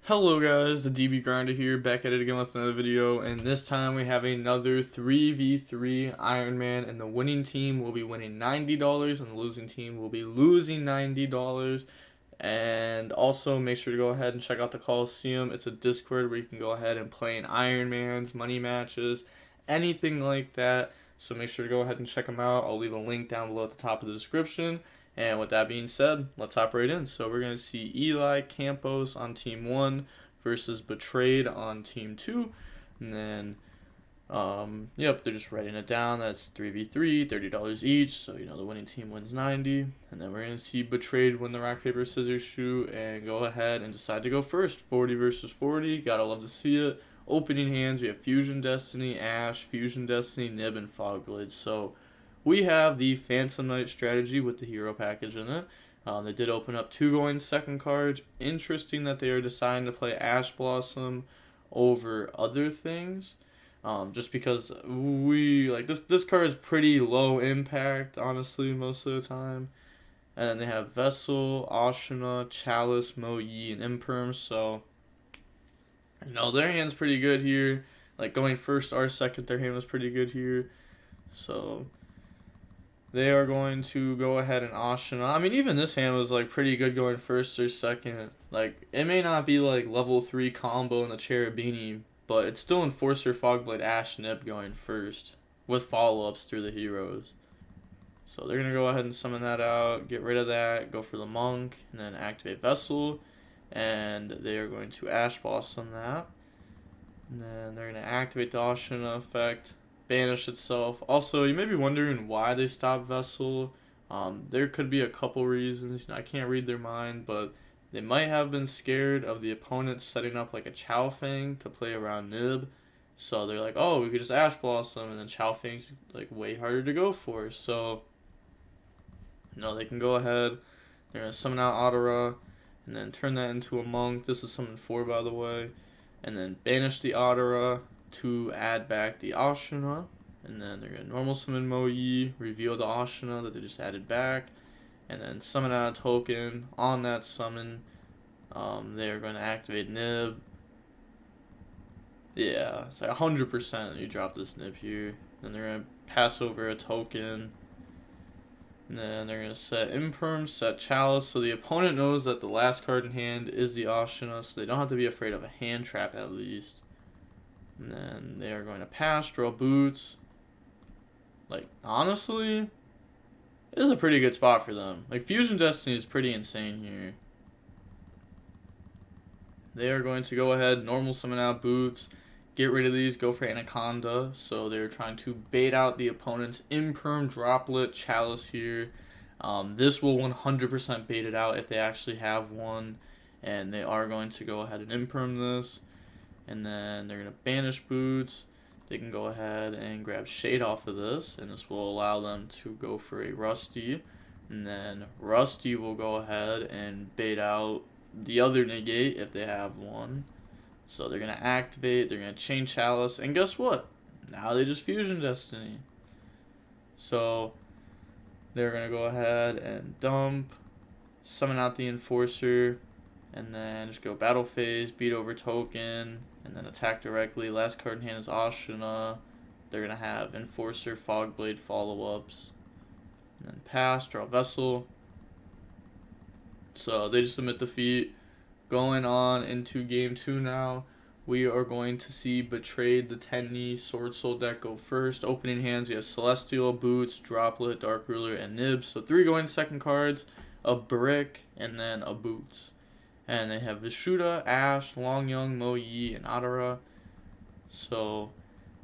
Hello guys, the DB Grinder here, back at it again with another video, and this time we have another 3v3 Iron Man, and the winning team will be winning $90, and the losing team will be losing $90, and also make sure to go ahead and check out the Coliseum. It's a Discord where you can go ahead and play in Iron Man's, money matches, anything like that, so make sure to go ahead and check them out. I'll leave a link down below at the top of the description. And with that being said, let's hop right in. So we're going to see Eli Campos on Team 1 versus Betrayed on Team 2. And then, yep, they're just writing it down. That's 3v3, $30 each. So, you know, the winning team wins 90. And then we're going to see Betrayed win the rock, paper, scissors shoot and go ahead and decide to go first. 40 versus 40. Gotta love to see it. Opening hands, we have Fusion Destiny, Ash, Fusion Destiny, Nib, and Fogblade. So we have the Phantom Knight strategy with the hero package in it. They did open up 2 going second cards. Interesting that they are deciding to play Ash Blossom over other things. Just because we like this card is pretty low impact, honestly, most of the time. And then they have Vessel, Ashina, Chalice, Mo Yi, and Imperm. So, you know, their hand's pretty good here. Like going first or second, their hand was pretty good here. So they are going to go ahead and Ashina. I mean, even this hand was like pretty good going first or second. Like, it may not be like level 3 combo in the Cherubini, but it's still Enforcer, Fogblade, Ash, Nib going first with follow-ups through the heroes. So they're going to go ahead and summon that out, get rid of that, go for the Monk, and then activate Vessel. And they are going to Ash Blossom that. And then they're going to activate the Ashina effect, banish itself. Also, you may be wondering why they stopped Vessel. There could be a couple reasons. I can't read their mind, but they might have been scared of the opponent setting up like a Chow Fang to play around Nib. So they're like, oh, we could just Ash Blossom, and then Chow Fang's like way harder to go for. So, no, they can go ahead. They're going to summon out Adara, and then turn that into a Monk. This is summon 4, by the way. And then banish the Adara to add back the Ashina, and then they're going to normal summon Mo Yi, reveal the Ashina that they just added back, and then summon out a token. On that summon, they are going to activate Nib. Yeah, it's like 100% you drop this Nib here. Then they're going to pass over a token, and then they're going to set Imperm, set Chalice, so the opponent knows that the last card in hand is the Ashina, so they don't have to be afraid of a hand trap at least. And then they are going to pass, draw boots. Like, honestly, this is a pretty good spot for them. Like, Fusion Destiny is pretty insane here. They are going to go ahead, normal summon out boots, get rid of these, go for Anaconda. So they're trying to bait out the opponent's Imperm Droplet Chalice here. This will 100% bait it out if they actually have one. And they are going to go ahead and Imperm this. And then they're going to banish boots. They can go ahead and grab Shade off of this, and this will allow them to go for a Rusty. And then Rusty will go ahead and bait out the other negate if they have one. So they're going to activate, they're going to chain Chalice, and guess what? Now they just Fusion Destiny. So they're going to go ahead and dump, summon out the Enforcer, and then just go battle phase, beat over token, and then attack directly. Last card in hand is Ashina. They're going to have Enforcer, Fogblade, follow-ups. And then pass, draw Vessel. So they just submit defeat. Going on into game 2 now. We are going to see Betrayed, the 10-knee SwordSoul deck go first. Opening hands, we have Celestial, Boots, Droplet, Dark Ruler, and Nib. So 3 going second cards, a Brick, and then a Boots. And they have Vishuda, Ash, Longyung, Mo Yi, and Adara. So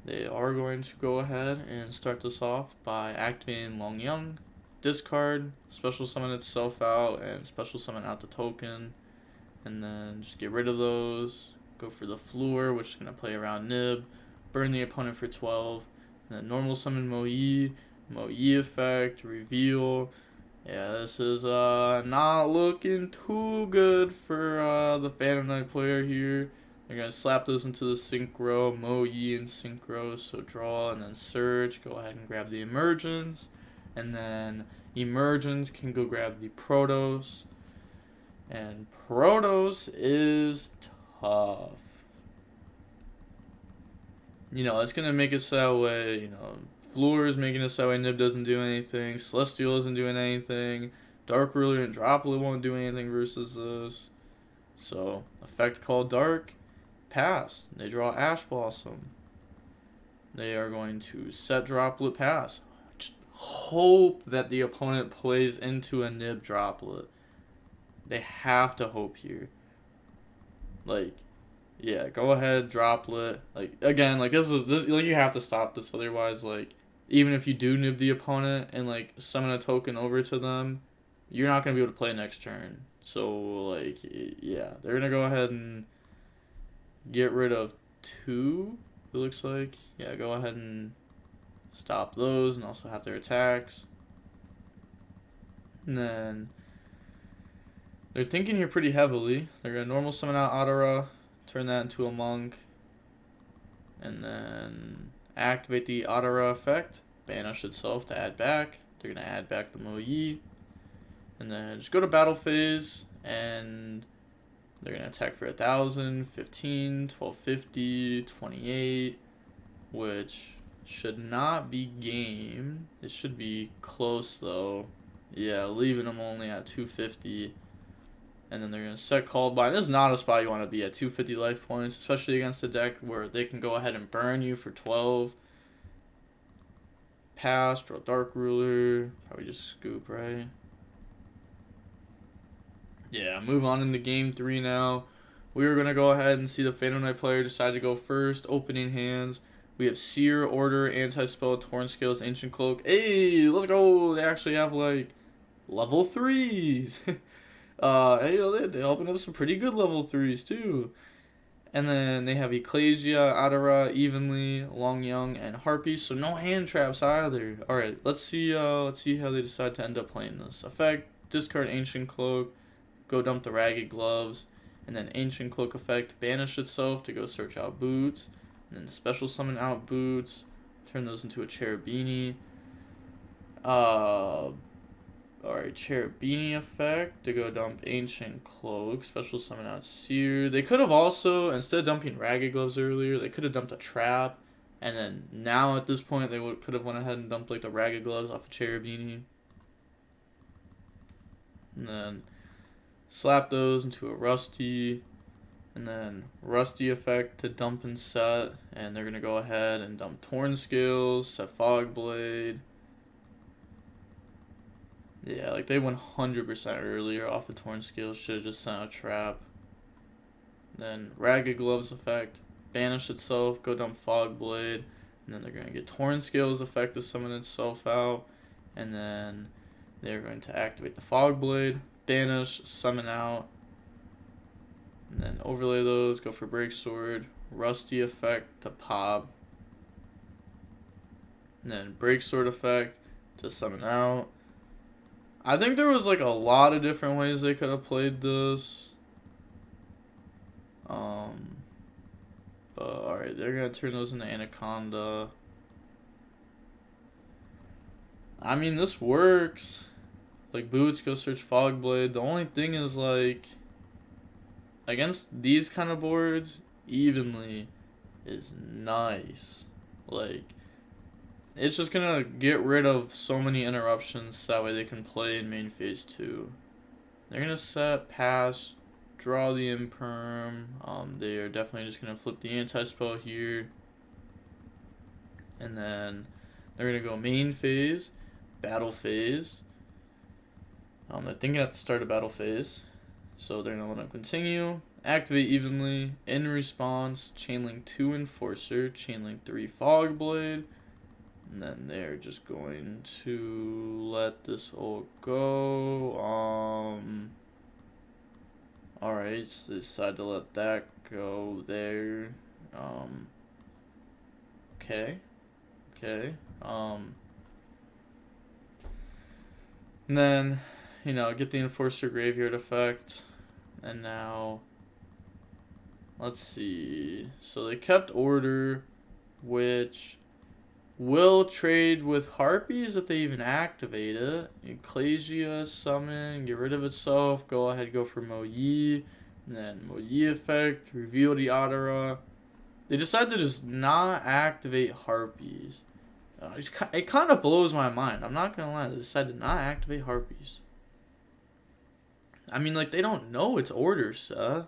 they are going to go ahead and start this off by activating Longyung, discard, special summon itself out, and special summon out the token. And then just get rid of those. Go for the Floor, which is going to play around Nib. Burn the opponent for 12. And then normal summon Mo Yi effect, reveal. Yeah, this is not looking too good for the Phantom Knight player here. They're going to slap those into the Synchro, Mo Yi and Synchro, so draw and then search. Go ahead and grab the Emergence. And then Emergence can go grab the Protos. And Protos is tough. You know, it's going to make us that way. You know, Floor is making us that way. Nib doesn't do anything. Celestial isn't doing anything. Dark Ruler and Droplet won't do anything versus this. So, effect called Dark. Pass. They draw Ash Blossom. They are going to set Droplet pass. Just hope that the opponent plays into a Nib Droplet. They have to hope here. Like, yeah, go ahead, Droplet. Like, again, like, this like, you have to stop this, otherwise, like, even if you do Nib the opponent and, like, summon a token over to them, you're not going to be able to play next turn. So, like, yeah, they're going to go ahead and get rid of 2, it looks like. Yeah, go ahead and stop those and also have their attacks. And then they're thinking here pretty heavily. They're going to normal summon out Adara, turn that into a monk, and then activate the Adara effect, banish itself to add back. They're going to add back the Mo Yi, and then just go to battle phase, and they're going to attack for 1,000, 15, 1250, 28, which should not be game. It should be close though. Yeah, leaving them only at 250. And then they're going to set Called By. This is not a spot you want to be at, 250 life points, especially against a deck where they can go ahead and burn you for 12. Pass, draw Dark Ruler. Probably just scoop, right? Yeah, move on into game 3 now. We are going to go ahead and see the Phantom Knight player decide to go first. Opening hands. We have Seer, Order, Anti-Spell, Torn Scales, Ancient Cloak. Hey, let's go. They actually have, like, level 3s. And, you know, they open up some pretty good level 3s too. And then they have Ecclesia, Adara, Evenly, Long Young, and Harpy. So no hand traps either. All right, let's see how they decide to end up playing this. Effect: discard Ancient Cloak, go dump the Ragged Gloves, and then Ancient Cloak effect: banish itself to go search out Boots, and then special summon out Boots, turn those into a Cherubini. Alright, Cherubini effect to go dump Ancient Cloak, special summon out Seer. They could have also, instead of dumping Ragged Gloves earlier, they could have dumped a Trap. And then now at this point, they could have went ahead and dumped like the Ragged Gloves off of Cherubini. And then slap those into a Rusty. And then Rusty effect to dump and set. And they're going to go ahead and dump Torn Scales, set Fog Blade. Yeah, like they 100% earlier off of Torn Scales. Should have just sent a Trap. Then Ragged Gloves effect, banish itself, go dump Fog Blade. And then they're going to get Torn Scales effect to summon itself out. And then they're going to activate the Fog Blade, banish, summon out. And then overlay those, go for Break Sword, Rusty effect to pop. And then Break Sword effect to summon out. I think there was like a lot of different ways they could have played this. But alright, they're gonna turn those into Anaconda. I mean, this works. Like, Boots, go search Fog Blade. The only thing is, like, against these kind of boards, Evenly is nice. Like, it's just gonna get rid of so many interruptions so that way they can play in main phase 2. They're gonna set, pass, draw the Imperm. They are definitely just gonna flip the anti-spell here. And then they're gonna go main phase, battle phase. They're thinking at the start of battle phase. So they're gonna let them continue. Activate Evenly. In response, Chainlink 2 Enforcer, Chainlink 3 Fog Blade. And then they're just going to let this all go. Alright, so they decide to let that go there. Okay. And then, you know, get the Enforcer Graveyard effect. And now, let's see. So they kept Order, which will trade with Harpies if they even activate it. Ecclesia, summon, get rid of itself, go ahead, go for Mo Yi, And then Moyi effect, reveal the Adara. They decided to just not activate Harpies. It kind of blows my mind. I'm not gonna lie. They decided to not activate Harpies. I mean, like, they don't know it's orders, Seth.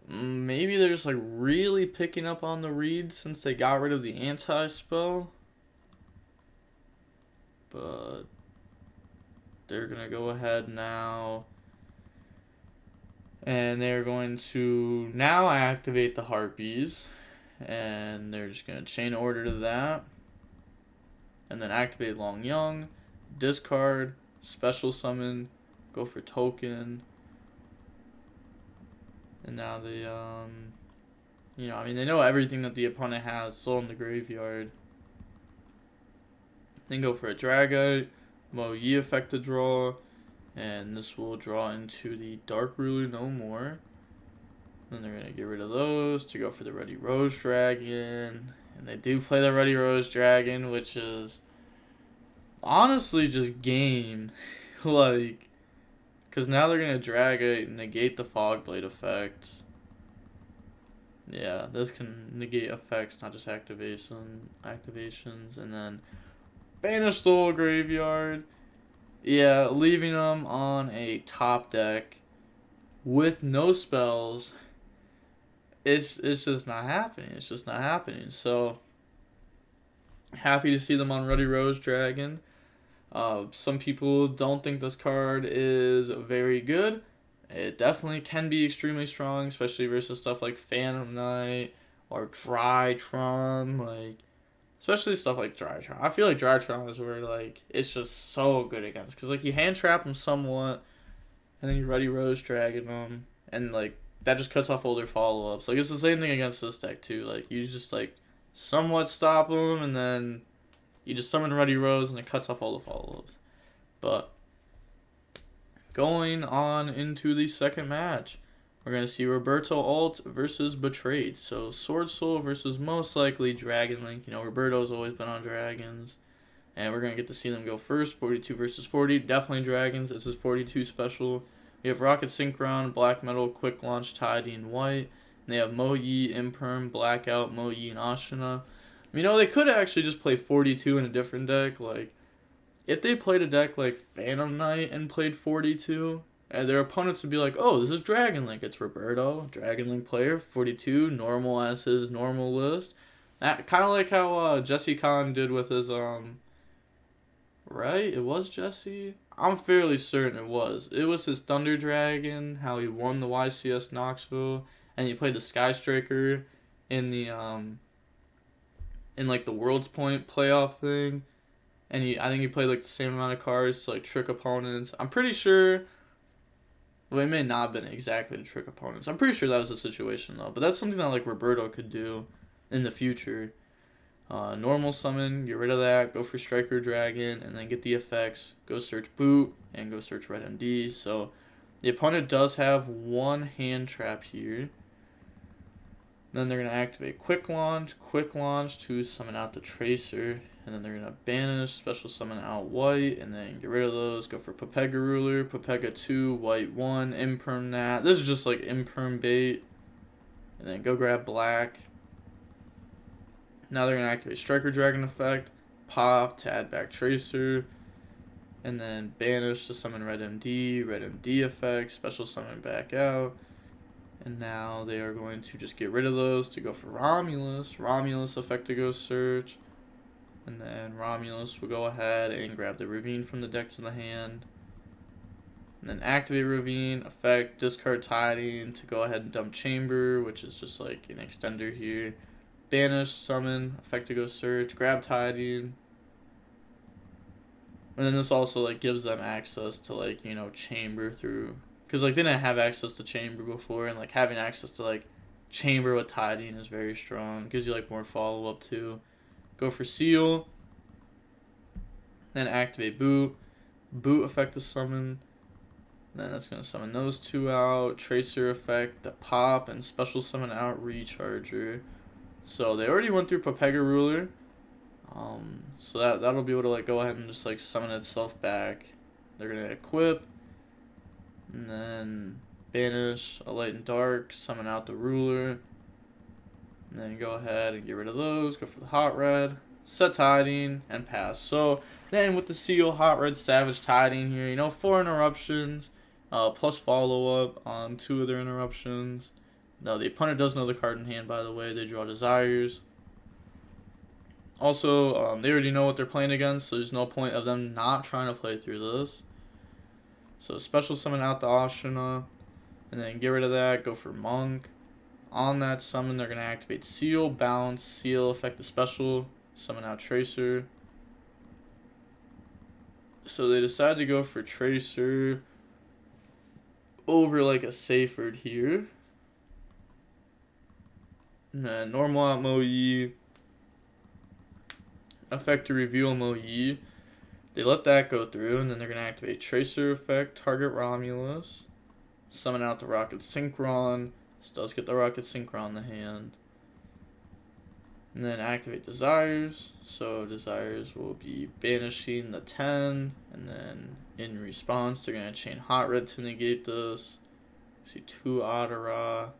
Maybe they're just, like, really picking up on the read since they got rid of the anti-spell. But they're gonna go ahead now. And they're going to now activate the Harpies. And they're just going to chain order to that. And then activate Long Young. Discard. Special summon. Go for token. And now they, you know, I mean, they know everything that the opponent has sold in the graveyard. Then go for a Dragite. Moyi effect to draw. And this will draw into the Dark Ruler no more. Then they're going to get rid of those to go for the Ruddy Rose Dragon. And they do play the Ruddy Rose Dragon, which is honestly just game. Like, because now they're going to drag it and negate the Fog Blade effect. Yeah, this can negate effects, not just activations. And then banish the whole graveyard. Yeah, leaving them on a top deck with no spells. It's just not happening. It's just not happening. So, happy to see them on Ruddy Rose Dragon. Some people don't think this card is very good. It definitely can be extremely strong, especially versus stuff like Phantom Knight or Drytron. Like, especially stuff like Drytron. I feel like Drytron is where, like, it's just so good against. Because, like, you hand trap them somewhat, and then you Ruddy Rose Dragon them, and, like, that just cuts off all their follow-ups. Like, it's the same thing against this deck, too. Like, you just, like, somewhat stop them, and then you just summon Ruddy Rose, and it cuts off all the follow-ups. But going on into the second match, we're going to see Roberto Alt versus Betrayed. So, SwordSoul versus most likely Dragon Link. You know, Roberto's always been on Dragons. And we're going to get to see them go first. 42 versus 40. Definitely Dragons. This is 42 special. We have Rocket Synchron, Black Metal, Quick Launch, Tidy, and White. And they have Moyi, Imperm, Blackout, Moyi, and Ashina. You know, they could actually just play 42 in a different deck. Like, if they played a deck like Phantom Knight and played 42, and their opponents would be like, oh, this is Dragon Link. It's Roberto, Dragon Link player, 42, normal as his normal list. That kind of like how Jesse Khan did with his, right? It was Jesse? I'm fairly certain it was. It was his Thunder Dragon, how he won the YCS Knoxville, and he played the Sky Striker in the, in like the World's Point playoff thing. And I think he played like the same amount of cards to like trick opponents. I'm pretty sure, well, it may not have been exactly to trick opponents. I'm pretty sure that was the situation though. But that's something that like Roberto could do in the future. Normal summon, get rid of that, go for Striker Dragon, and then get the effects. Go search Boot, and go search Red MD. So, the opponent does have one hand trap here. Then they're going to activate Quick Launch to summon out the Tracer. And then they're going to banish, special summon out White, and then get rid of those. Go for Pepega Ruler, Pepega 2, White 1, Imperm that. This is just like Imperm bait. And then go grab Black. Now they're going to activate Striker Dragon effect, pop to add back Tracer, and then banish to summon Red MD effect, special summon back out. And now they are going to just get rid of those to go for Romulus effect to go search. And then Romulus will go ahead and grab the Ravine from the deck to the hand. And then activate Ravine, effect, discard Tiding to go ahead and dump Chamber, which is just like an extender here. Banish, summon, effect to go search, grab Tiding. And then this also like gives them access to like, you know, Chamber through, because like they didn't have access to Chamber before, and like having access to like Chamber with Tiding is very strong. Gives you like more follow up too. Go for Seal. Then activate Boot. Boot effect to summon. Then that's going to summon those two out. Tracer effect, the pop, and special summon out Recharger. So they already went through Pepega Ruler. So that'll be able to like go ahead and just like summon itself back. They're going to equip. And then banish a light and dark, summon out the ruler. And then go ahead and get rid of those, go for the hot red, set tiding, and pass. So then with the seal, hot red, savage tiding here, you know, 4 interruptions, plus follow up on 2 of their interruptions. Now the opponent does know the card in hand, by the way. They draw desires. Also, they already know what they're playing against, so there's no point of them not trying to play through this. So special summon out the Ashina, and then get rid of that, go for Monk. On that summon, they're going to activate Seal, Bounce, Seal, effect the special, summon out Tracer. So they decide to go for Tracer over like a Seyfried here. And then normal out Moyi, effect to reveal Moyi. They let that go through, and then they're going to activate Tracer effect, target Romulus, summon out the Rocket Synchron. This does get the Rocket Synchron in the hand. And then activate Desires. So Desires will be banishing the 10, and then in response, they're going to chain Hot Red to negate this. See 2 Adara.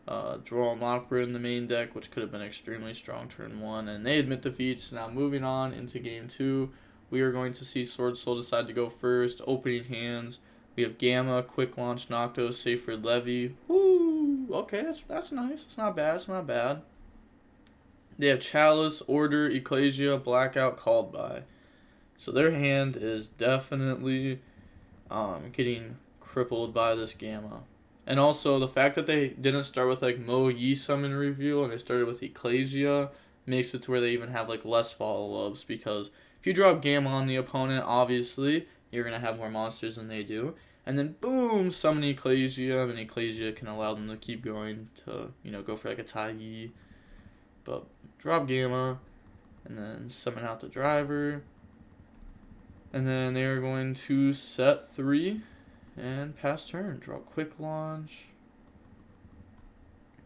Draw a Mopper in the main deck, which could have been extremely strong turn 1, and they admit defeats. Now moving on into game 2, we are going to see SwordSoul decide to go first. Opening hands, we have Gamma, Quick Launch, Nocto, Seyfried, Levy. Woo! Okay, that's nice. It's not bad. It's not bad. They have Chalice, Order, Ecclesia, Blackout, Called By. So their hand is definitely getting crippled by this Gamma. And also, the fact that they didn't start with, like, Mo Yi Summon Reveal and they started with Ecclesia makes it to where they even have, like, less follow-ups. Because if you drop Gamma on the opponent, obviously, you're going to have more monsters than they do. And then, boom, summon Ecclesia, and then Ecclesia can allow them to keep going to, you know, go for, like, a Tai Yi. But drop Gamma, and then summon out the driver. And then they are going to set 3. And pass turn. Draw Quick Launch.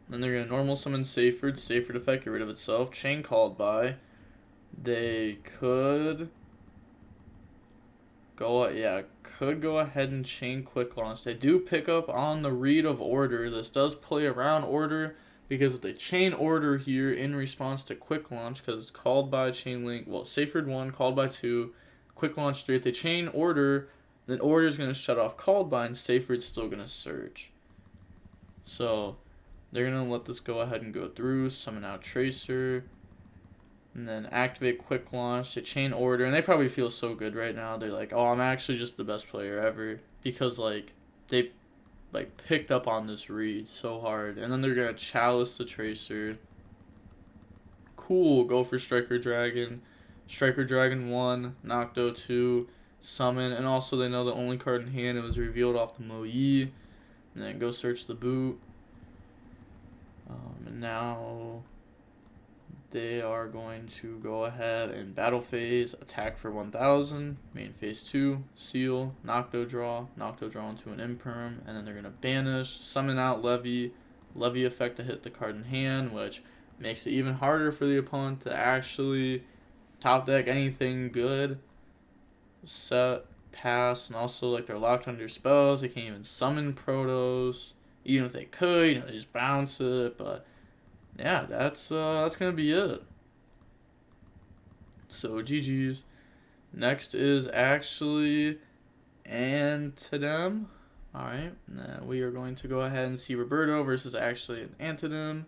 Then they're going to normal summon Seyfried. Seyfried effect, get rid of itself. Chain Called By. They could go ahead and chain Quick Launch. They do pick up on the read of Order. This does play around Order, because if they chain Order here in response to Quick Launch, because it's Called By, Chain Link, well, Seyfried 1, Called By 2, Quick Launch 3. If they chain Order, then Order is going to shut off Called By, and Seyfried's still going to search. So they're going to let this go ahead and go through, summon out Tracer, and then activate Quick Launch to chain Order. And they probably feel so good right now. They're like, oh, I'm actually just the best player ever, because like they like picked up on this read so hard. And then they're going to Chalice the Tracer. Cool, go for Striker Dragon. Striker Dragon 1, Nocto 2, summon, and also they know the only card in hand, it was revealed off the Mo Yi, and then go search the boot. And now they are going to go ahead and battle phase, attack for 1000, main phase 2, seal, Nocto draw into an Imperm, and then they're going to banish, summon out Levy effect to hit the card in hand, which makes it even harder for the opponent to actually top deck anything good. Set, pass, and also like they're locked under spells. They can't even summon Protos. Even if they could, you know, they just bounce it. But yeah, that's gonna be it. So GG's. Next is actually Antidem. Alright, we are going to go ahead and see Roberto versus Actually an Antidem.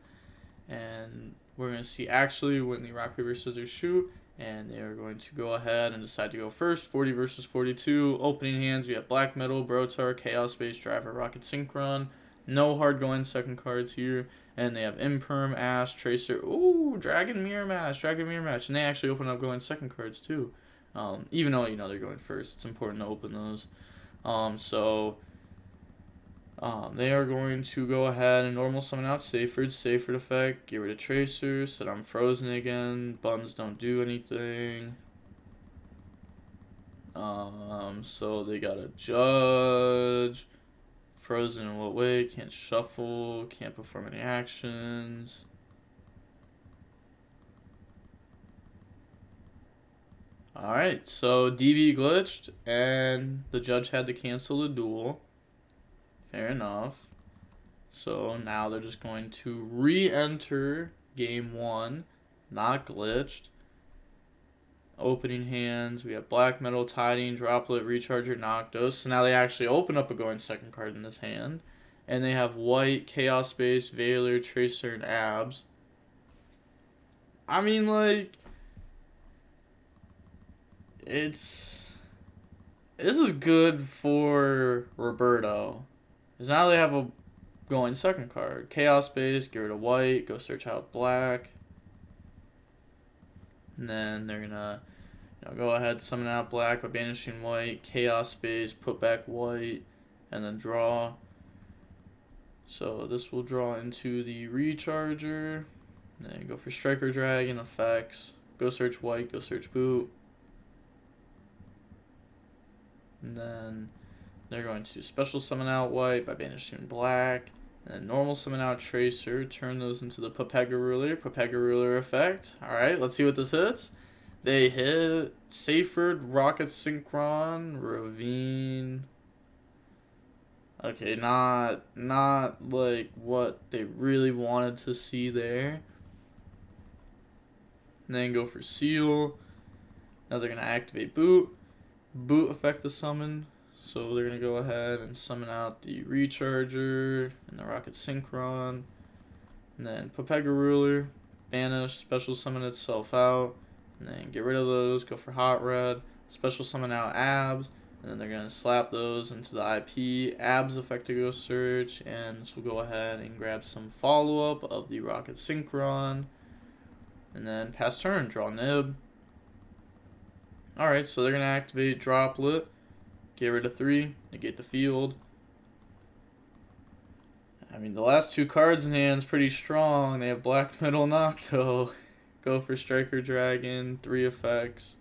And we're going to see Actually win the rock, paper, scissors, shoot. And they are going to go ahead and decide to go first. 40 versus 42. Opening hands, we have Black Metal, Brotar, Chaos Space Driver, Rocket Synchron. No hard going second cards here. And they have Imperm, Ash, Tracer. Ooh, Dragon Mirror Match. And they actually open up going second cards too. Even though, you know, they're going first. It's important to open those. They are going to go ahead and normal summon out Seyfried effect, get rid of Tracer, set I'm frozen again, buttons don't do anything. So they got a Judge, frozen in what way, can't shuffle, can't perform any actions. Alright, so DB glitched, and the Judge had to cancel the duel. Fair enough. So now they're just going to re-enter game 1. Not glitched. Opening hands. We have Black Metal, Tiding, Droplet, Recharger, Noctos. So now they actually open up a going second card in this hand. And they have White, Chaos Space, Veiler, Tracer, and Abs. I mean, like, this is good for Roberto. Because now they have a going second card. Chaos Space, get rid of White, go search out Black. And then they're gonna go ahead, summon out Black by banishing White, Chaos Space, put back White, and then draw. So this will draw into the Recharger. Then go for Striker Dragon effects. Go search White, go search Boot. And then they're going to special summon out White by banishing Black. And then normal summon out Tracer. Turn those into the Pepega Ruler effect. Alright, let's see what this hits. They hit Seyfried, Rocket Synchron, Ravine. Okay, not like what they really wanted to see there. And then go for Seal. Now they're going to activate Boot. Boot effect the summon. So they're going to go ahead and summon out the Recharger and the Rocket Synchron. And then Pepega Ruler. Banish. Special summon itself out. And then get rid of those. Go for Hot Red. Special summon out Abs. And then they're going to slap those into the IP. Abs effect to go search. And this will go ahead and grab some follow-up of the Rocket Synchron. And then pass turn. Draw Nib. Alright, so they're going to activate Droplet. Get rid of 3. Negate the field. I mean, the last 2 cards in hand is pretty strong. They have Black Metal Nocto. Go for Striker Dragon. 3 effects.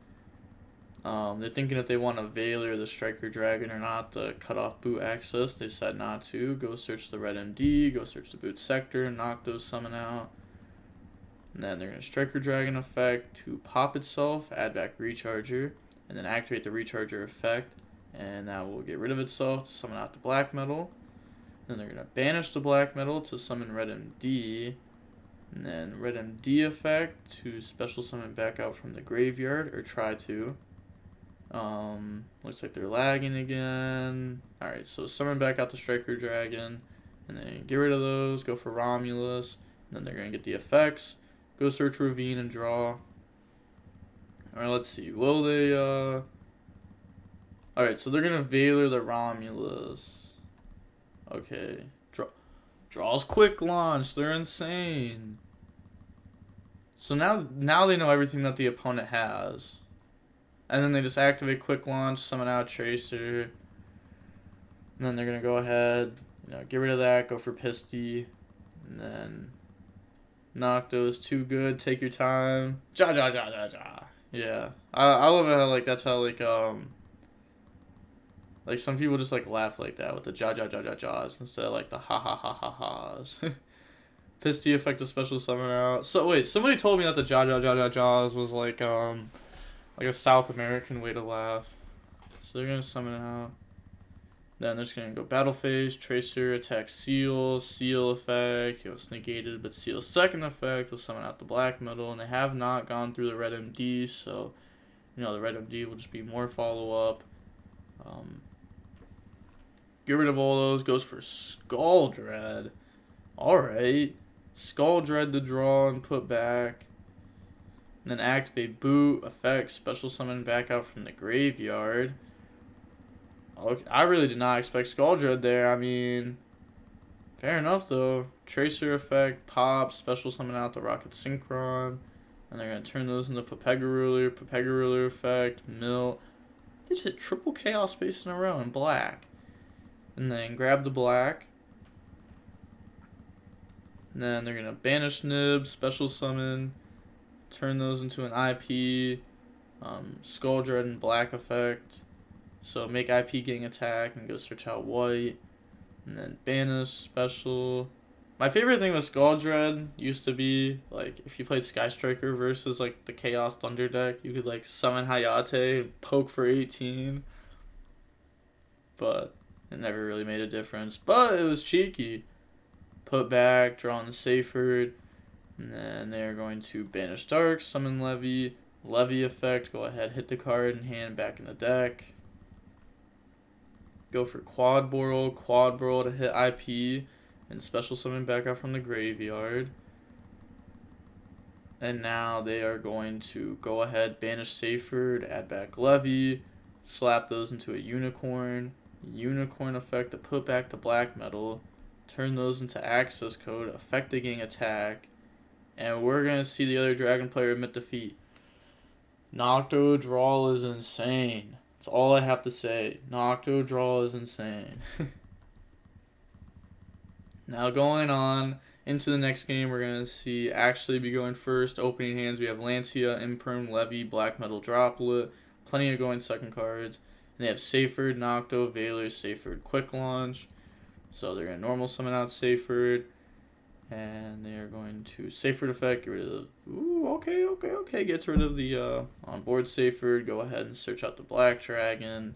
They're thinking if they want to Veiler the Striker Dragon or not to cut off boot access. They decide not to. Go search the red MD. Go search the boot sector. Knock those summon out. And then they're going to Striker Dragon effect to pop itself. Add back Recharger. And then activate the Recharger effect. And that will get rid of itself to summon out the Black Metal. Then they're going to banish the Black Metal to summon red MD. And then red MD effect to special summon back out from the graveyard. Or try to. Looks like they're lagging again. Alright, so summon back out the Striker Dragon. And then get rid of those. Go for Romulus. And then they're going to get the effects. Go search Ravine and draw. Alright, let's see. Will they, Alright, so they're going to Veiler the Romulus. Okay. Draws quick launch. They're insane. So now they know everything that the opponent has. And then they just activate quick launch, summon out Tracer. And then they're going to go ahead, get rid of that, go for Pisty. And then Nocto is too good. Take your time. Ja. Yeah. I love it how, like, that's how, like some people just, like, laugh like that with the jaws instead of, like, the ha-ha-ha-ha-ha's. Pisty effect of special summon out. So, wait, somebody told me that the jaws was, like a South American way to laugh. So they're going to summon out. Then they're just going to go Battle Phase, Tracer, attack Seal effect. It's negated, but Seal's second effect will summon out the Black Metal. And they have not gone through the red MD, so, the red MD will just be more follow-up. Get rid of all those. Goes for Skull Dread. Alright. Skull Dread to draw and put back. And then activate Boot, effect, special summon back out from the graveyard. Okay, I really did not expect Skull Dread there. I mean, fair enough though. Tracer effect, pop, special summon out the Rocket Synchron. And they're going to turn those into Pepega Ruler effect, Mill. They just hit triple Chaos Space in a row in black. And then grab the black. And then they're going to banish Nib, special summon. Turn those into an IP, Skull Dread and Black effect. So make IP gang attack and go search out White. And then banish, special. My favorite thing with Skull Dread used to be, like, if you played Sky Striker versus, like, the Chaos Thunder deck, you could, like, summon Hayate and poke for 18. But It never really made a difference, but it was cheeky. Put back, draw on the Seyfried, and then they're going to banish Dark, summon Levy, Levy effect, go ahead, hit the card in hand, back in the deck. Go for Quad Boral to hit IP, and special summon back out from the graveyard. And now they are going to go ahead, banish Seyfried, add back Levy, slap those into a Unicorn effect to put back the black metal, turn those into access code, affect the gang attack, and we're going to see the other dragon player admit defeat. Nocto draw is insane. That's all I have to say. Nocto draw is insane. Now going on into the next game, we're going to see actually be going first. Opening hands, we have Lancia, Imperm, Levy, Black Metal Droplet. Plenty of going second cards. And they have Seyfried, Nocto, Veiler, Seyfried, Quick Launch. So they're going to normal summon out Seyfried. And they are going to Seyfried effect, get rid of the... Ooh, okay. Gets rid of the on-board Seyfried. Go ahead and search out the Black Dragon.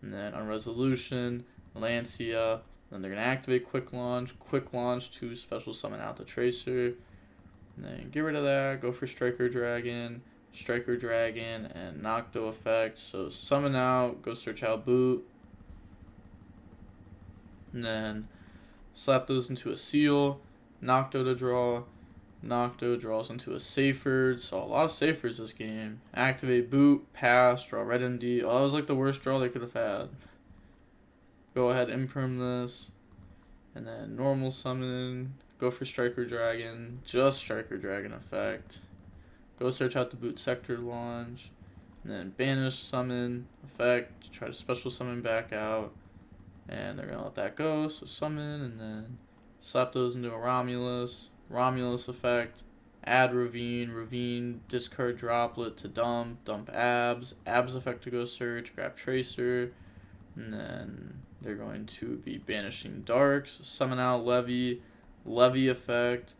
And then on Resolution, Lancia. Then they're going to activate Quick Launch to special summon out the Tracer. And then get rid of that, go for Striker Dragon, and Nocto effect. So summon out, go search out Boot. And then slap those into a Seal. Nocto to draw. Nocto draws into a Seyfried. So a lot of Seyfrieds this game. Activate Boot, pass, draw Red MD. Oh, that was like the worst draw they could have had. Go ahead, imperm this. And then normal summon. Go for Striker Dragon. Just Striker Dragon effect. Go search out the Boot Sector Launch. And then banish summon effect. Try to special summon back out. And they're going to let that go. So summon and then slap those into a Romulus. Romulus effect. Add Ravine, discard Droplet to dump Abs effect to go search, grab Tracer, and then they're going to be banishing Darks, summon out Levy effect,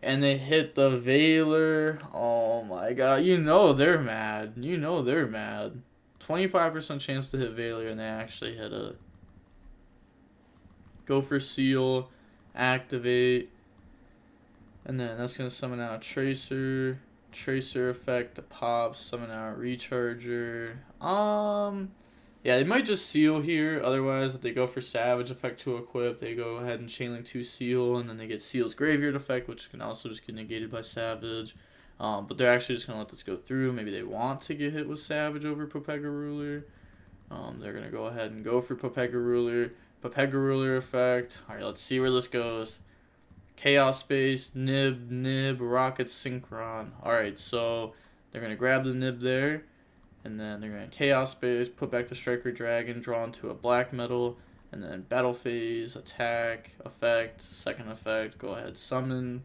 and they hit the Veiler. Oh my god, you know they're mad. 25% chance to hit Veiler, and they actually hit it. Go for Seal, activate. And then that's going to summon out Tracer effect to pop, summon out Recharger. Yeah, they might just Seal here. Otherwise, if they go for Savage effect to equip, they go ahead and Chainlink 2 Seal, and then they get Seal's Graveyard effect, which can also just get negated by Savage. But they're actually just going to let this go through. Maybe they want to get hit with Savage over Popega Ruler. They're going to go ahead and go for Popega Ruler effect. Alright, let's see where this goes. Chaos Space, Nib, Rocket Synchron. Alright, so they're going to grab the Nib there, and then they're going to Chaos Space, put back the Striker Dragon, draw into a Black Metal, and then Battle Phase, attack, effect, second effect, go ahead, summon.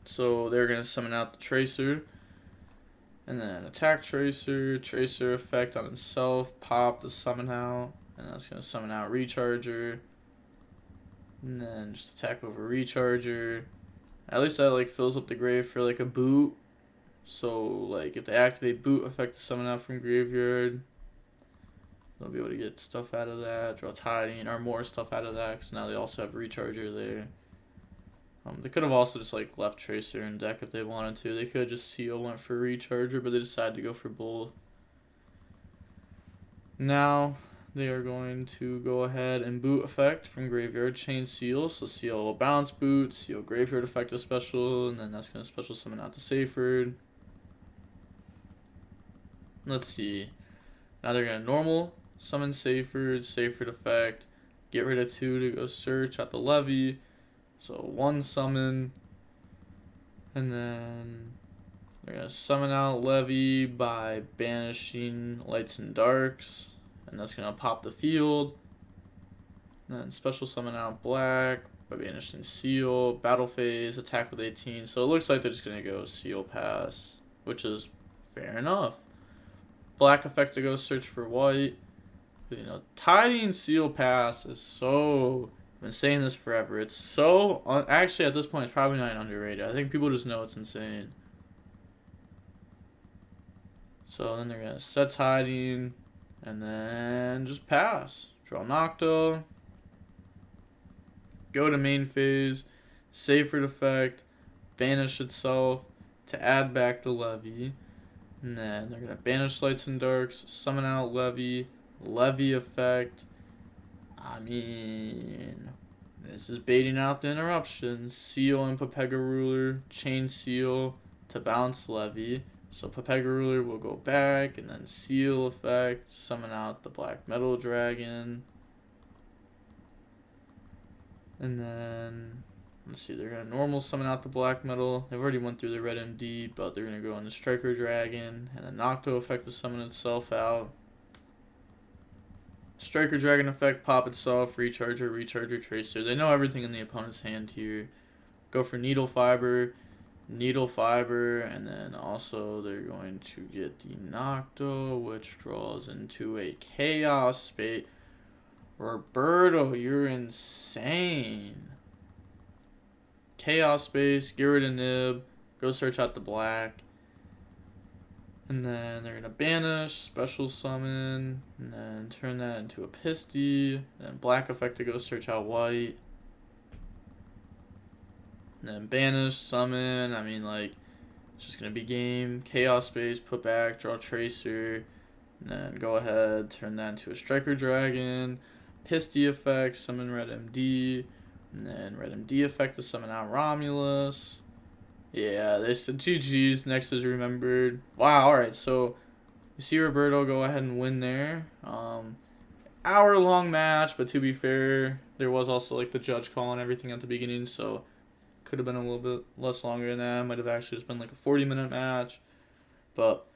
So they're going to summon out the Tracer, and then attack Tracer effect on itself, pop the summon out, and that's going to summon out Recharger. And then just attack over Recharger. At least that like fills up the grave for like a Boot. So like if they activate Boot effect to summon out from graveyard, they'll be able to get stuff out of that. Draw Tiding or more stuff out of that, because now they also have Recharger there. They could have also just like left Tracer in deck if they wanted to. They could have just Seal went for Recharger, but they decided to go for both. Now they are going to go ahead and Boot effect from graveyard, chain Seal. So Seal will bounce Boot, Seal graveyard effect a special, and then that's going to special summon out the Seyfried. Let's see. Now they're going to normal summon Seyfried effect, get rid of 2 to go search out the Levy. So 1 summon, and then they're going to summon out Levy by banishing Lights and Darks. And that's going to pop the field. And then special summon out Black by banishing Seal. Battle Phase, attack with 18. So it looks like they're just going to go Seal pass, which is fair enough. Black effect to go search for white. You know, Tiding Seal pass is so... I've been saying this forever. It's so... Actually, at this point, it's probably not underrated. I think people just know it's insane. So then they're going to set Tiding... And then just pass. Draw Nocto. Go to main phase. Sacred effect. Banish itself to add back to Levy. And then they're going to banish Lights and Darks. Summon out Levy. Levy effect. I mean, this is baiting out the interruptions. Seal and Pepega Ruler. Chain Seal to bounce Levy. So Pepega Ruler will go back, and then Seal effect, summon out the Black Metal Dragon. And then, let's see, they're going to normal summon out the Black Metal. They've already went through the Red MD, but they're going to go on the Striker Dragon, and then Nocto effect to summon itself out. Striker Dragon effect, pop itself, Recharger, Tracer. They know everything in the opponent's hand here. Go for Needle Fiber, and then also they're going to get the Nocto, which draws into a Chaos Space. Roberto, you're insane. Chaos Space, get rid of Nib, go search out the black. And then they're going to banish, special summon, and then turn that into a Pisty. And then black effect to go search out white. And then banish, summon, I mean, like, it's just going to be game. Chaos Space, put back, draw Tracer. And then go ahead, turn that into a Striker Dragon. Pisty effect, summon Red MD. And then Red MD effect to summon out Romulus. Yeah, they said GG's, next is remembered. Wow, alright, so you see Roberto go ahead and win there. Hour-long match, but to be fair, there was also, like, the judge call and everything at the beginning, so could have been a little bit less longer than that. Might have actually just been like a 40-minute match. But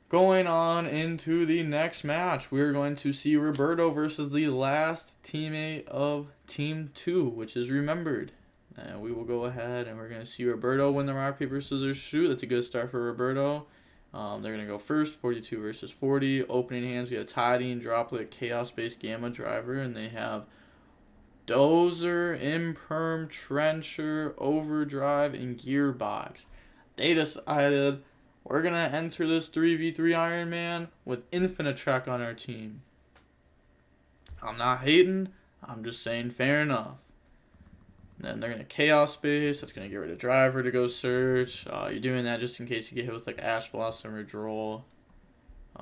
going on into the next match, we're going to see Roberto versus the last teammate of Team 2, which is Remembered. And we will go ahead and we're going to see Roberto win the rock, paper, scissors, shoot. That's a good start for Roberto. They're going to go first, 42 versus 40. Opening hands, we have Tiding, Droplet, Chaos-based Gamma Driver, and they have Dozer, Imperm, Trencher, Overdrive, and Gearbox. They decided we're going to enter this 3v3 Iron Man with Infinite Trek on our team. I'm not hating. I'm just saying fair enough. And then they're going to Chaos Space. That's going to get rid of Driver to go search. You're doing that just in case you get hit with like Ash Blossom or Droll.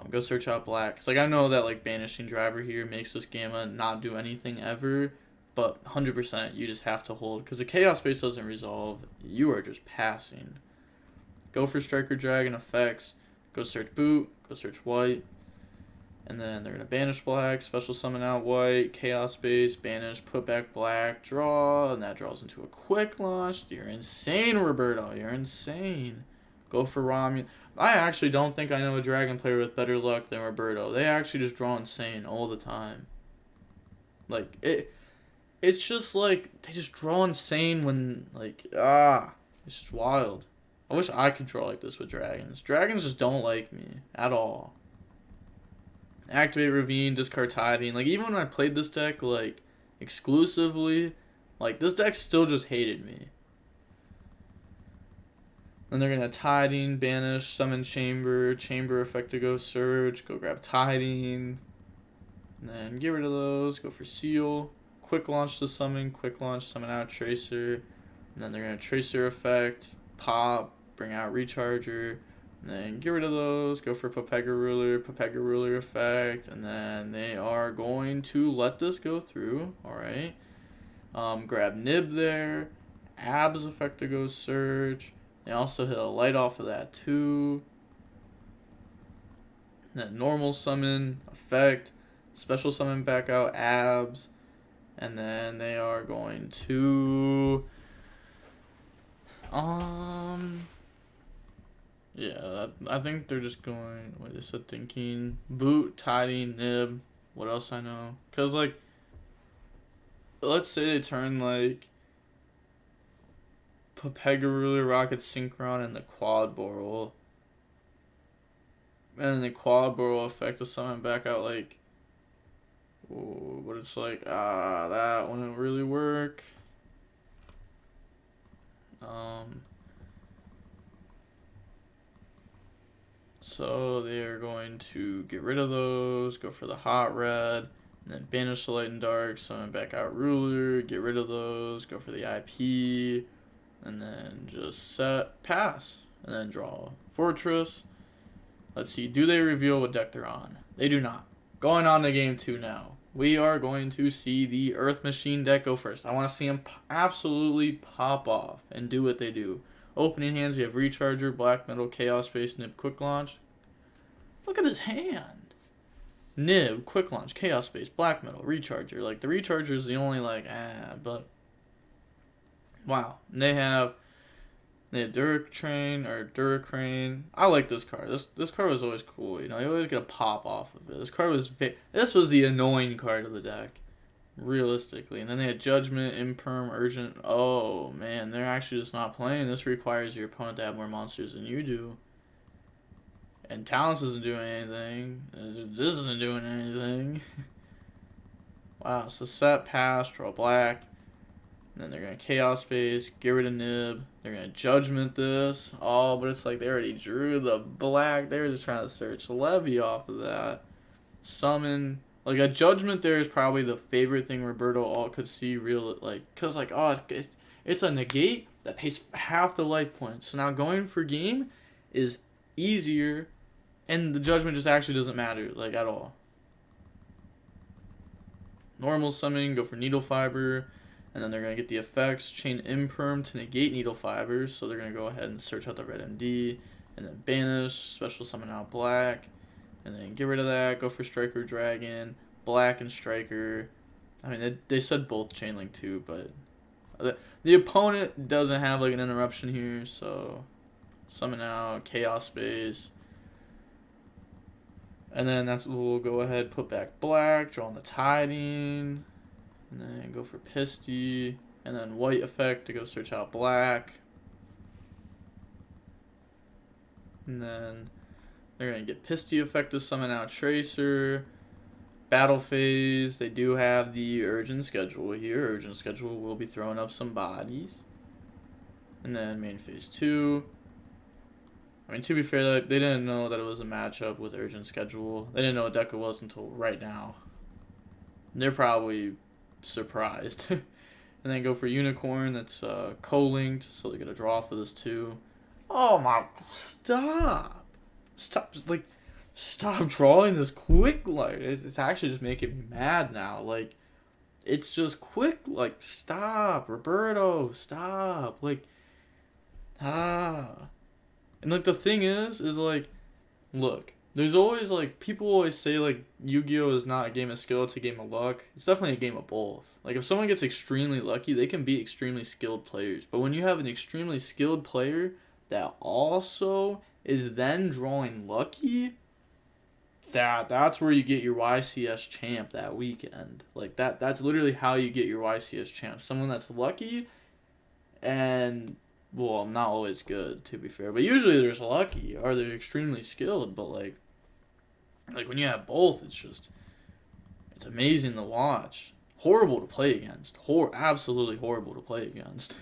Go search out Black. Because like, I know that like banishing Driver here makes this Gamma not do anything ever. But 100% you just have to hold. Because the Chaos Space doesn't resolve. You are just passing. Go for Striker Dragon effects. Go search Boot. Go search White. And then they're going to banish Black. Special summon out White. Chaos Space. Banish. Put back Black. Draw. And that draws into a quick launch. You're insane, Roberto. You're insane. Go for Romulus. I actually don't think I know a Dragon player with better luck than Roberto. They actually just draw insane all the time. Like, it's just like, they just draw insane when, like, it's just wild. I wish I could draw like this with dragons. Dragons just don't like me at all. Activate Ravine, discard Tiding. Like, even when I played this deck, like, exclusively, like, this deck still just hated me. Then they're going to Tiding, banish, summon Chamber, Chamber effect to go search, go grab Tiding. And then get rid of those, go for Seal. Quick launch to summon, quick launch, summon out Tracer. And then they're going to Tracer effect, pop, bring out Recharger. And then get rid of those, go for Pepega Ruler effect. And then they are going to let this go through, alright. Grab Nib there, Abs effect to go search. They also hit a light off of that too. And then normal summon, effect, special summon back out Abs. And then they are going to yeah, I think they're just going, what is it, thinking Boot, Tiding, Nib, what else I know? Because, like, let's say they turn, like, Pepega Ruler, Rocket Synchron, and the Quad Boral. And then the Quad Boral effect to summon back out, like, but it's like, that wouldn't really work. So they are going to get rid of those, go for the hot red, and then banish the light and dark, summon back out ruler, get rid of those, go for the IP, and then just set, pass, and then draw fortress. Let's see, do they reveal what deck they're on? They do not. Going on to game 2 now. We are going to see the Earth Machine deck go first. I want to see them absolutely pop off and do what they do. Opening hands, we have Recharger, Black Metal, Chaos Space, Nib, Quick Launch. Look at this hand. Nib, Quick Launch, Chaos Space, Black Metal, Recharger. Like, the Recharger is the only, like, but... Wow. And they have Duracrane. I like this card. This card was always cool. You know, you always get a pop off of it. This card was... This was the annoying card of the deck. Realistically. And then they had Judgment, Imperm, Urgent. Oh, man. They're actually just not playing. This requires your opponent to have more monsters than you do. And Talents isn't doing anything. This isn't doing anything. Wow. So set, pass, draw black. And then they're going to Chaos Space, get rid of Nib. They're going to Judgment this. Oh, but it's like they already drew the black. They were just trying to search Levy off of that. Summon. Like, a Judgment there is probably the favorite thing Roberto all could see real, like, because, like, oh, it's a negate that pays half the life points. So now going for game is easier, and the Judgment just actually doesn't matter, like, at all. Normal summoning, go for Needle Fiber, and then they're going to get the effects, chain Imperm to negate Needle Fibers, so they're going to go ahead and search out the red MD, and then banish, special summon out black. And then get rid of that, go for Striker Dragon, Black and Striker. I mean, they said both Chain Link too, but the opponent doesn't have like an interruption here, so summon out, Chaos Space. And then that's what we'll go ahead, put back Black, draw on the Tiding, and then go for Pisty, and then White effect to go search out Black. And then they're going to get Pisty effect to summon out Tracer. Battle phase, they do have the Urgent Schedule here. Urgent Schedule will be throwing up some bodies. And then main phase 2. I mean, to be fair, they didn't know that it was a matchup with Urgent Schedule. They didn't know what deck it was until right now. They're probably surprised. And then go for Unicorn, that's co-linked, so they get a draw for this too. Oh my, stop. Stop drawing this quick, like, it's actually just making me mad now, like, it's just quick, like, stop, Roberto, stop, like, and, like, the thing is, like, look, there's always, like, people always say, like, Yu-Gi-Oh! Is not a game of skill, it's a game of luck. It's definitely a game of both. Like, if someone gets extremely lucky, they can beat extremely skilled players, but when you have an extremely skilled player that also is then drawing lucky, that's where you get your YCS champ that weekend. Like, that's literally how you get your YCS champ. Someone that's lucky and, well, not always good, to be fair, but usually there's lucky or they're extremely skilled, but like when you have both, it's amazing to watch. Horrible to play against. Absolutely horrible to play against.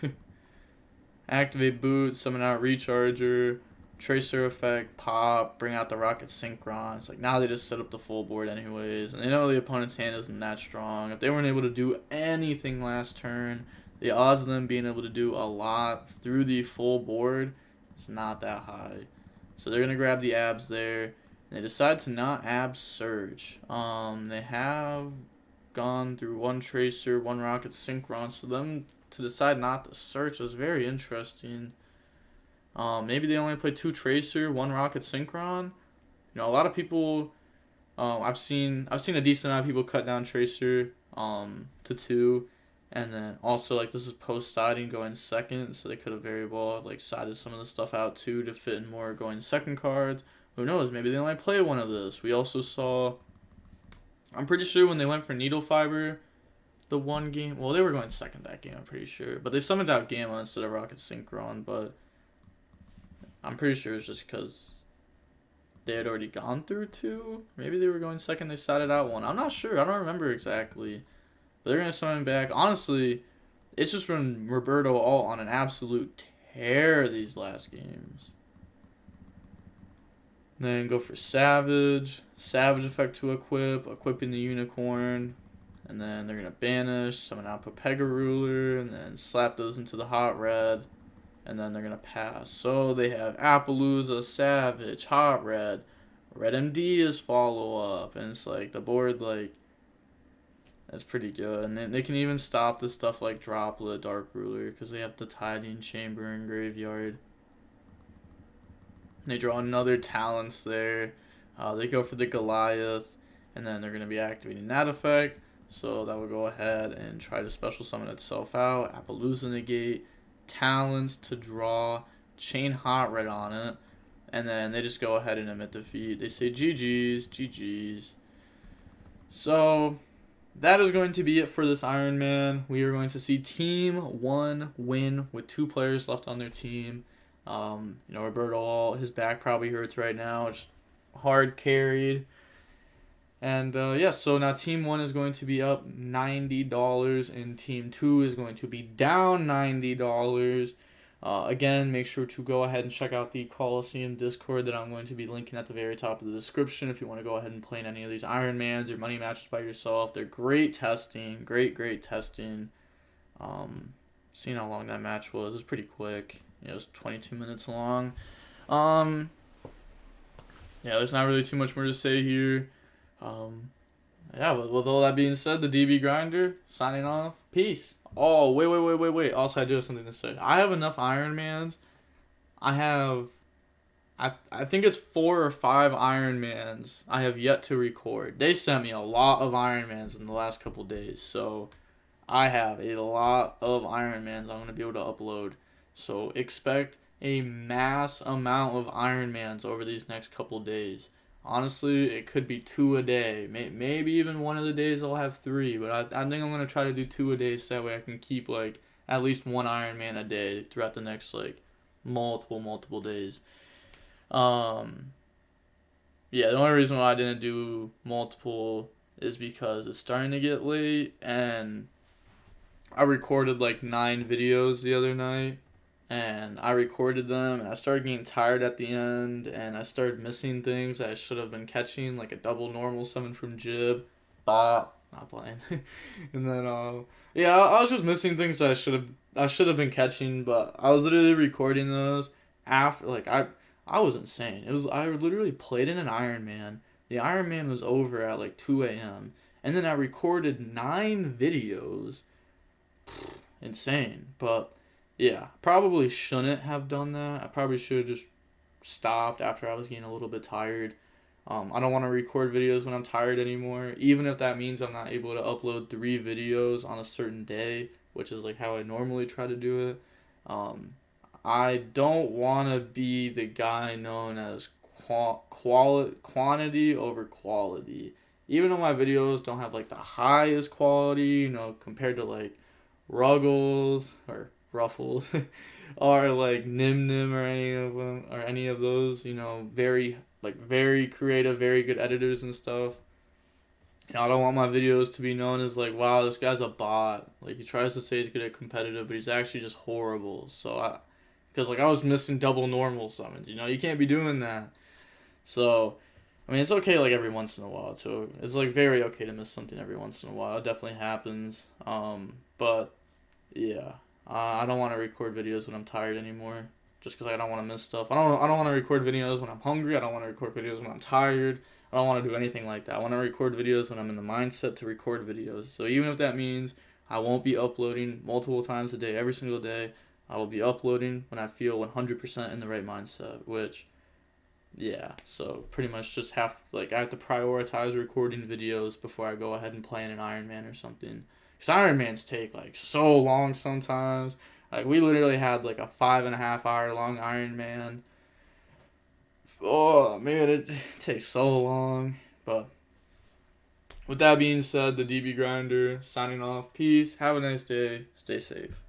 Activate boot, summon out Recharger, Tracer effect, pop, bring out the Rocket Synchron. It's like, now they just set up the full board anyways, and they know the opponent's hand isn't that strong. If they weren't able to do anything last turn, the odds of them being able to do a lot through the full board is not that high. So they're going to grab the abs there, and they decide to not ab Surge. They have gone through one Tracer, one Rocket Synchron, so them to decide not to search was very interesting. Maybe they only play 2 Tracer, 1 Rocket Synchron. You know, a lot of people, I've seen a decent amount of people cut down Tracer to 2, and then also, like, this is post siding going second, so they could have very well have, like, sided some of the stuff out too to fit in more going second cards. Who knows? Maybe they only play one of this. We also saw, I'm pretty sure when they went for Needle Fiber, the one game, well, they were going second that game, I'm pretty sure, but they summoned out Gamma instead of Rocket Synchron, but I'm pretty sure it's just because they had already gone through 2. Maybe they were going second, they sided out 1. I'm not sure. I don't remember exactly. But they're going to summon back. Honestly, it's just been Roberto all on an absolute tear these last games. Then go for Savage effect to equipping the Unicorn, and then they're going to banish, summon out Pepega Ruler, and then slap those into the Hot Red, and then they're going to pass. So they have Appaloosa, Savage, Hot Red, Red MD is follow-up, and it's like the board, like, that's pretty good. And then they can even stop the stuff like Droplet, Dark Ruler, because they have the Tidying Chamber and Graveyard. They draw another Talents there. They go for the Goliath, and then they're going to be activating that effect. So that will go ahead and try to special summon itself out. Appaloosa negate, Talents to draw, chain Hot Red on it, and then they just go ahead and emit defeat. They say GG's, GG's. So that is going to be it for this Iron Man. We are going to see Team 1 win with 2 players left on their team. Roberto, his back probably hurts right now. It's hard carried. And, so now Team 1 is going to be up $90, and Team 2 is going to be down $90. Again, make sure to go ahead and check out the Coliseum Discord that I'm going to be linking at the very top of the description if you want to go ahead and play in any of these Ironmans or money matches by yourself. They're great testing, great testing. Seeing how long that match was, it was pretty quick. It was 22 minutes long. There's not really too much more to say here. With all that being said, the DB Grinder signing off. Peace. Oh, wait. Also, I do have something to say. I have enough Ironmans. I think it's 4 or 5 Ironmans I have yet to record. They sent me a lot of Ironmans in the last couple days, so I have a lot of Ironmans I'm going to be able to upload. So expect a mass amount of Ironmans over these next couple days. Honestly, it could be 2 a day. Maybe even one of the days I'll have 3. But I think I'm going to try to do 2 a day so that way I can keep, like, at least 1 Ironman a day throughout the next, like, multiple days. The only reason why I didn't do multiple is because it's starting to get late. And I recorded, like, 9 videos the other night. And I recorded them, and I started getting tired at the end, and I started missing things I should have been catching, like a double normal summon from Jib, not playing. And then, I was just missing things that I should have been catching, but I was literally recording those after, like, I was insane. I literally played in an Ironman. The Ironman was over at, like, 2 a.m., and then I recorded 9 videos. Insane, but yeah, probably shouldn't have done that. I probably should have just stopped after I was getting a little bit tired. I don't want to record videos when I'm tired anymore, even if that means I'm not able to upload 3 videos on a certain day, which is like how I normally try to do it. I don't want to be the guy known as quantity over quality. Even though my videos don't have like the highest quality, compared to like Ruggles or Ruffles or like Nim or any of them or any of those, very creative, very good editors and stuff. I don't want my videos to be known as like, wow, this guy's a bot. Like, he tries to say he's good at competitive, but he's actually just horrible. So because I was missing double normal summons, you can't be doing that. So I mean, it's okay like every once in a while. So it's like very okay to miss something every once in a while. It definitely happens. But yeah. I don't want to record videos when I'm tired anymore, just because I don't want to miss stuff. I don't want to record videos when I'm hungry. I don't want to record videos when I'm tired. I don't want to do anything like that. I want to record videos when I'm in the mindset to record videos. So even if that means I won't be uploading multiple times a day, every single day, I will be uploading when I feel 100% in the right mindset, which, yeah, so pretty much just I have to prioritize recording videos before I go ahead and play in an Ironman or something. Because Ironmans take, like, so long sometimes. Like, we literally had, like, a 5.5 hour long Ironman. Oh, man, it takes so long. But with that being said, the DB Grinder signing off. Peace. Have a nice day. Stay safe.